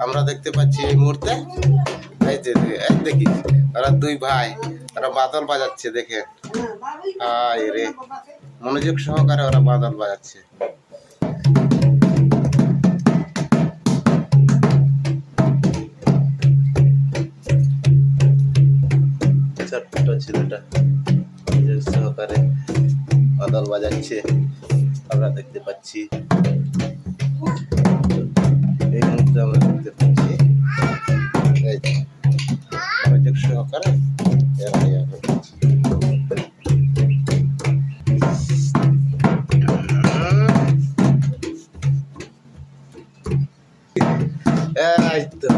আমরা দেখতে পাচ্ছি এই মুহূর্তে এই যে দেখি ওরা দুই ভাই ওরা বাদল বাজাচ্ছে দেখে রে মনোযোগ সহকারে ওরা বাদল বাজাচ্ছে। ছোট্ট ছেলেটা মনোযোগ সহকারে বাদল বাজাচ্ছে আমরা দেখতে পাচ্ছি। এই মুহূর্তে আমরা দেখতে পাচ্ছি মনোযোগ সহকারে এই তো